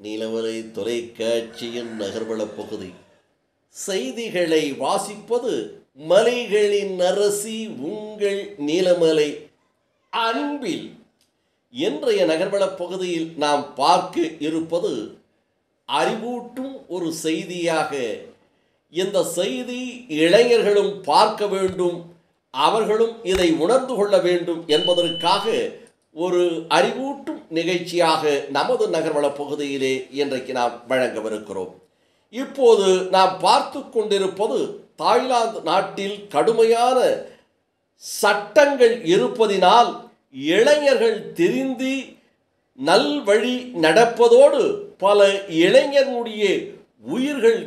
நீலமலை தொலைக்காட்சியின் நகர்வளப் பகுதி. செய்திகளை வாசிப்பது மலைகளின் அரசி உங்கள் நீலமலை. அன்பில் இன்றைய நகர்வளப் பகுதியில் நாம் பார்க்க இருப்பது அறிவூட்டும் ஒரு செய்தியாக. இந்த செய்தி இளைஞர்களும் பார்க்க வேண்டும், அவர்களும் இதை உணர்ந்து கொள்ள வேண்டும் என்பதற்காக ஒரு அறிவூட்டும் நிகழ்ச்சியாக நமது நகர்வளப் பகுதியிலே இன்றைக்கு நாம் வழங்கவிருக்கிறோம். இப்போது நாம் பார்த்து கொண்டிருப்பது தாய்லாந்து நாட்டில் கடுமையான சட்டங்கள் இருப்பதினால் இளைஞர்கள் திருந்தி நல்வழி நடப்பதோடு பல இளைஞர்களுடைய உயிர்கள்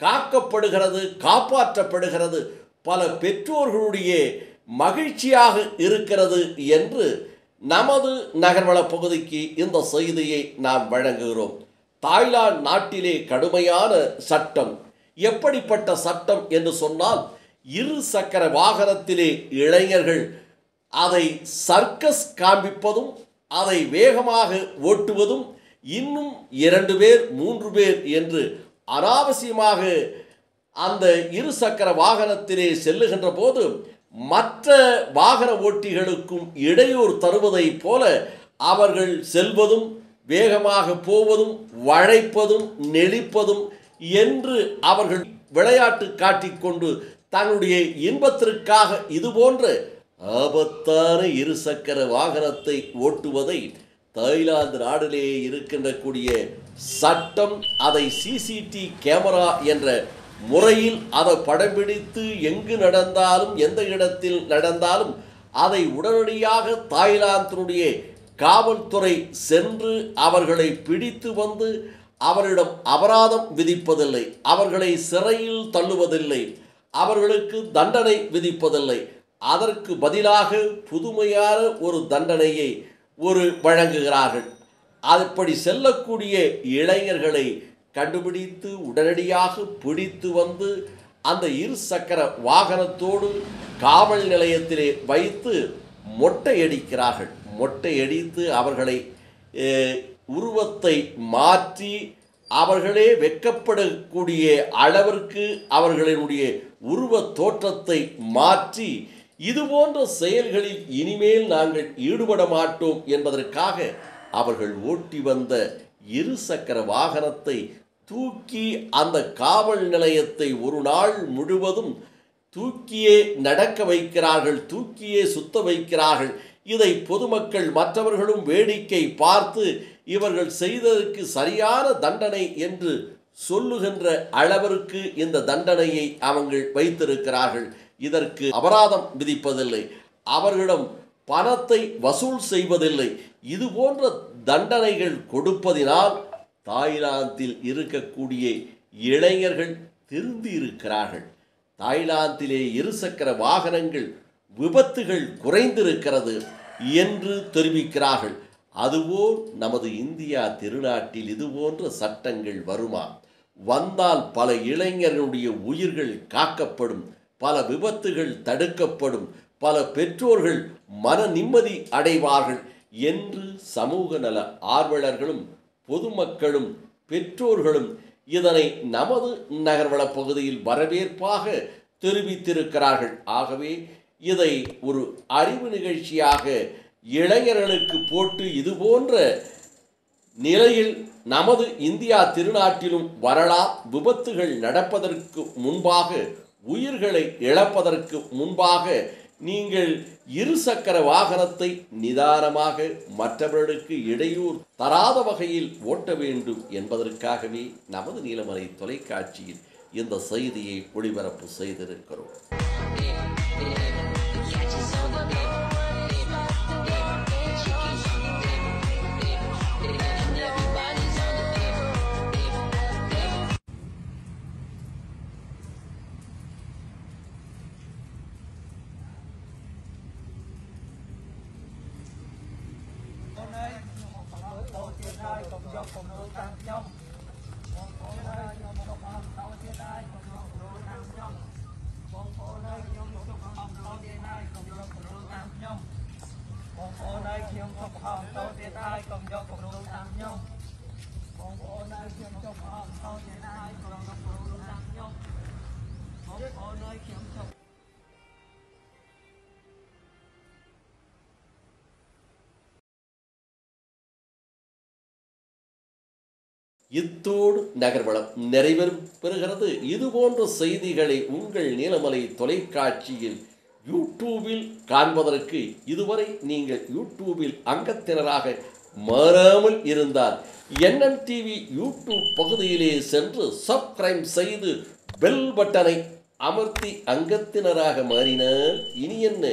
காக்கப்படுகிறது, காப்பாற்றப்படுகிறது, பல பெற்றோர்களுடைய மகிழ்ச்சியாக இருக்கிறது என்று நமது நகர்வளப் பகுதிக்கு இந்த செய்தியை நாம் வழங்குகிறோம். தாய்லாந்து நாட்டிலே கடுமையான சட்டம். எப்படிப்பட்ட சட்டம் என்று சொன்னால், இரு சக்கர வாகனத்திலே இளைஞர்கள் அதை சர்க்கஸ் காண்பிப்பதும், அதை வேகமாக ஓட்டுவதும், இன்னும் 2 பேர் 3 பேர் என்று அனாவசியமாக அந்த இரு சக்கர வாகனத்திலே செல்லுகின்ற போது மற்ற வாகன ஓட்டிகளுக்கும் இடையூறு தருவதை போல அவர்கள் செல்வதும், வேகமாக போவதும், வளைப்பதும், நெளிப்பதும் என்று அவர்கள் விளையாட்டு காட்டிக்கொண்டு தன்னுடைய இன்பத்திற்காக இதுபோன்ற ஆபத்தான இரு சக்கர வாகனத்தை ஓட்டுவதை தாய்லாந்து நாட்டிலே இருக்கின்ற கூடிய சட்டம் அதை சிசிடி கேமரா என்ற முறையில் அதை படம் பிடித்து எங்கு நடந்தாலும் எந்த இடத்தில் நடந்தாலும் அதை உடனடியாக தாய்லாந்தினுடைய காவல்துறை சென்று அவர்களை பிடித்து வந்து அவரிடம் அபராதம் விதிப்பதில்லை, அவர்களை சிறையில் தள்ளுவதில்லை, அவர்களுக்கு தண்டனை விதிப்பதில்லை. அதற்கு பதிலாக புதுமையான ஒரு தண்டனையை வழங்குகிறார்கள். அப்படி செல்லக்கூடிய இளைஞர்களை கண்டுபிடித்து உடனடியாக பிடித்து வந்து அந்த இரு சக்கர வாகனத்தோடு காவல் நிலையத்திலே வைத்து மொட்டையடிக்கிறார்கள். மொட்டையடித்து அவர்களை உருவத்தை மாற்றி அவர்களே வெட்கப்படக்கூடிய அளவிற்கு அவர்களினுடைய உருவ தோற்றத்தை மாற்றி இதுபோன்ற செயல்களில் இனிமேல் நாங்கள் ஈடுபட மாட்டோம் என்பதற்காக அவர்கள் ஓட்டி வந்த இரு சக்கர வாகனத்தை தூக்கி அந்த காவல் நிலையத்தை ஒரு நாள் முழுவதும் தூக்கியே நடக்க வைக்கிறார்கள், தூக்கியே சுத்த வைக்கிறார்கள். இதை பொதுமக்கள் மற்றவர்களும் வேடிக்கை பார்த்து இவர்கள் செய்ததற்கு சரியான தண்டனை என்று சொல்லுகின்ற அளவிற்கு இந்த தண்டனையை அவர்கள் வைத்திருக்கிறார்கள். இதற்கு அபராதம் விதிப்பதில்லை, அவர்களிடம் பணத்தை வசூல் செய்வதில்லை. இது போன்ற தண்டனைகள் கொடுப்பதினால் தாய்லாந்தில் இருக்கக்கூடிய இளைஞர்கள் திருந்தி இருக்கிறார்கள். தாய்லாந்திலே இருசக்கர வாகனங்கள் விபத்துகள் குறைந்திருக்கிறது என்று தெரிவிக்கிறார்கள். அதுபோல் நமது இந்தியா திருநாட்டில் இதுபோன்ற சட்டங்கள் வருமா? வந்தால் பல இளைஞர்களுடைய உயிர்கள் காக்கப்படும், பல விபத்துகள் தடுக்கப்படும், பல பெற்றோர்கள் மன நிம்மதி அடைவார்கள் என்று சமூக நல ஆர்வலர்களும் பொதுமக்களும் பெற்றோர்களும் இதனை நமது நகர்வளப் பகுதியில் வரவேற்பாக தெரிவித்திருக்கிறார்கள். ஆகவே இதை ஒரு அறிவு நிகழ்ச்சியாக இளைஞர்களுக்கு போட்டு இதுபோன்ற நிலையில் நமது இந்தியா திருநாட்டிலும் வரலாம். விபத்துகள் நடப்பதற்கு முன்பாக, உயிர்களை இழப்பதற்கு முன்பாக நீங்கள் இரு சக்கர வாகனத்தை நிதானமாக மற்றவர்களுக்கு இடையூறு தராத வகையில் ஓட்ட வேண்டும் என்பதற்காகவே நமது நீலமலை தொலைக்காட்சியில் இந்த செய்தியை ஒளிபரப்பு செய்திருக்கிறோம். Hãy subscribe cho kênh Ghiền Mì Gõ để không bỏ lỡ những video hấp dẫn. இத்தோடு நகர்வளம் நிறைவேறும் பெறுகிறது. இதுபோன்ற செய்திகளை உங்கள் நீலமலை தொலைக்காட்சியில் யூடியூபில் காண்பதற்கு இதுவரை நீங்கள் யூடியூபில் அங்கத்தினராக மாறாமல் இருந்தால் என்எம் டிவி யூடியூப் பகுதியிலே சென்று சப்ஸ்கிரைப் செய்து பெல் பட்டனை அமர்த்தி அங்கத்தினராக மாறினால் இனி என்ன,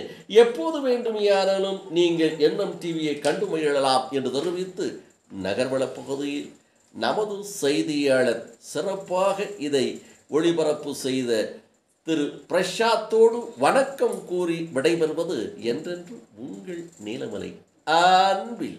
எப்போது வேண்டுமையானாலும் நீங்கள் என்எம் டிவியை கண்டு மகிழலாம் என்று தெரிவித்து நகர்வள பகுதியில் நமது செய்தியாளர் சிறப்பாக இதை ஒளிபரப்பு செய்த திரு பிரசாத்தோடு வணக்கம் கூறி விடைபெறுவது என்றென்று உங்கள் நீலமலை அன்பில்